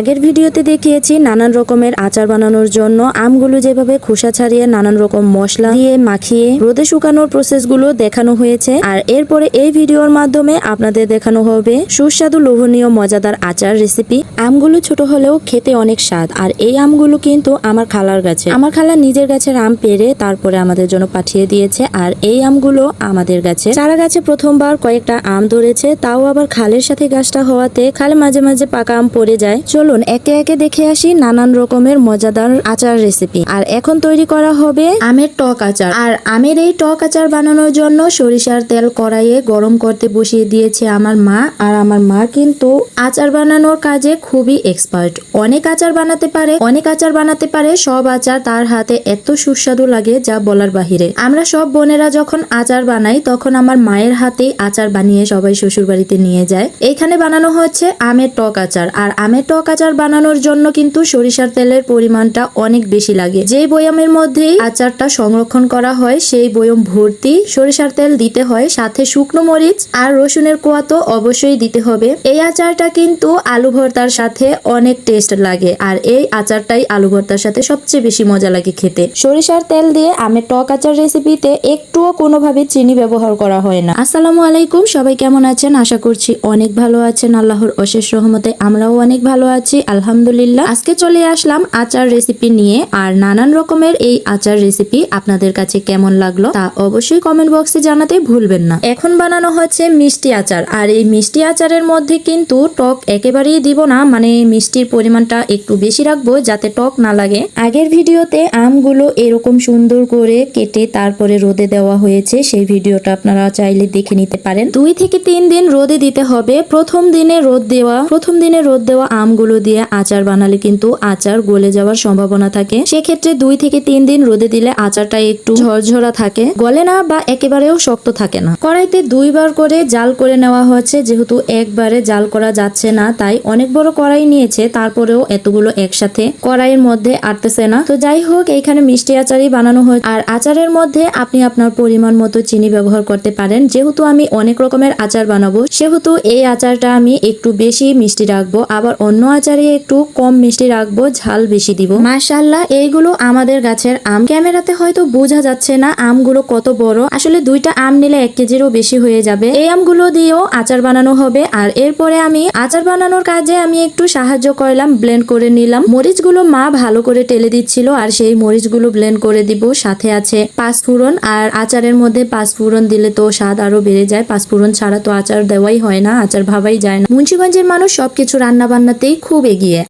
আগের ভিডিওতে দেখিয়েছি নানান রকমের আচার বানানোর জন্য আমগুলো যেভাবে খোসা ছাড়িয়ে নানান রকম মশলা দিয়ে মাখিয়ে রোদে শুকানোর প্রসেসগুলো দেখানো হয়েছে। আর এরপরে এই ভিডিওর মাধ্যমে আপনাদের দেখানো হবে সুস্বাদু লোভনীয় মজাদার আচার রেসিপি। আমগুলো ছোট হলেও খেতে অনেক স্বাদ। আর এই আমগুলো কিন্তু আমার খালার গাছে, আমার খালা নিজের গাছের আম পেড়ে তারপরে আমাদের জন্য পাঠিয়ে দিয়েছে। আর এই আমগুলো আমাদের গাছে চারা গাছে প্রথমবার কয়েকটা আম ধরেছে, তাও আবার খালের সাথে গাছটা হওয়াতে খালে মাঝে মাঝে পাকা আম পড়ে যায়। চলুন একে একে দেখে আসি নানান রকমের মজাদার আচার রেসিপি। আর এখন তৈরি করা হবে আমের টক আচার। আর আমের এই টক আচার বানানোর জন্য সরিষার তেল কড়াইয়ে গরম করতে বসিয়ে দিয়েছে আমার মা। আর আমার মা কিন্তু আচার বানানোর কাজে খুবই এক্সপার্ট। অনেক আচার বানাতে পারে, সব আচার তার হাতে এত সুস্বাদু লাগে যা বলার বাহিরে। আমরা সব বোনেরা যখন আচার বানাই তখন আমার মায়ের হাতেই আচার বানিয়ে সবাই শ্বশুর বাড়িতে নিয়ে যায়। এইখানে বানানো হচ্ছে আমের টক আচার। আর আমের টক আচার বানানোর জন্য কিন্তু সরিষার তেলের পরিমাণটা অনেক বেশি লাগে। যেই বয়ামের মধ্যেই আচারটা সংরক্ষণ করা হয় সেই বয়ম ভর্তি সরিষার তেল দিতে হয়, সাথে শুকনো মরিচ আর রসুনের কোয়া তো অবশ্যই দিতে হবে। এই আচারটা কিন্তু আলু ভর্তার সাথে অনেক টেস্ট লাগে। আর এই আচারটাই আলু ভর্তার সাথে সবচেয়ে বেশি মজা লাগে খেতে। সরিষার তেল দিয়ে আমের টক আচার রেসিপিতে একটুও কোনোভাবে চিনি ব্যবহার করা হয় না। আসসালামু আলাইকুম, সবাই কেমন আছেন? আশা করছি অনেক ভালো আছেন। আল্লাহর অশেষ রহমতে আমরাও অনেক ভালো আছি, আলহামদুলিল্লাহ। আজকে চলে আসলাম আচার রেসিপি নিয়ে। আর নানান রকমের এই আচার রেসিপি আপনাদের কাছে কেমন লাগলো তা অবশ্যই কমেন্ট বক্সে জানাতে ভুলবেন না। এখন বানানো হচ্ছে মিষ্টি আচার। আর এই মিষ্টি আচারের মধ্যে কিন্তু টক একেবারেই দিব না, মানে মিষ্টির পরিমাণটা একটু বেশি রাখবো যাতে টক না লাগে। আগের ভিডিওতে আমগুলো এরকম সুন্দর করে কেটে তারপরে রোদে দেওয়া হয়েছে, সেই ভিডিওটা আপনারা চাইলে দেখে নিতে পারেন। 2 থেকে 3 দিন রোদে দিতে হবে। প্রথম দিনে রোদ দেওয়া আমগুলো দিয়ে আচার বানালে কিন্তু আচার গলে যাওয়ার সম্ভাবনা থাকে। সেক্ষেত্রে 2 থেকে 3 দিন রোদে দিলে আচারটা একটু ঝরঝরা থাকে, গলে না বা একেবারেও শক্ত থাকে না। কড়াইতে 2 বার করে জাল করে নেওয়া হচ্ছে, যেহেতু একবারে জাল করা যাচ্ছে না তাই অনেক বড় কড়াই নিয়েছে, তারপরেও এতগুলো একসাথে কড়াইয়ের মধ্যে আটতেছে না। তো যাই হোক, এইখানে মিষ্টি আচারই বানানো হয়। আর আচারের মধ্যে আপনি আপনার পরিমাণ মতো চিনি ব্যবহার করতে পারেন। যেহেতু আমি অনেক রকমের আচার বানাবো সেহেতু এই আচারটা আমি একটু বেশি মিষ্টি রাখবো, আবার অন্য আচারে একটু কম মিষ্টি রাখবো, ঝাল বেশি দিব। মাশাআল্লাহ, এইগুলো আমাদের গাছের আম। ক্যামেরাতে হয়তো বোঝা যাচ্ছে না আমগুলো কত বড়, আসলে 2টা আম নিলে 1 কেজিরও বেশি হয়ে যাবে। এই আমগুলো দিয়েও আচার বানানো হবে। আর এরপরে আমি আচার বানানোর কাজে আমি একটু সাহায্য করলাম, ব্লেন্ড করে নিলাম। মরিচগুলো মা ভালো করে টেলে দিচ্ছিল আর সেই মরিচগুলো ব্লেন্ড করে দিব। সাথে আছে পাঁচফোড়ন। আর আচারের মধ্যে পাঁচফোড়ন দিলে তো স্বাদ আরো বেড়ে যায়। পাঁচফোড়ন ছাড়া তো আচার দেওয়াই হয় না, আচার ভাবাই যায় না। মুন্সিগঞ্জের মানুষ সবকিছু রান্না বান্নাতেই খুব এগিয়ে।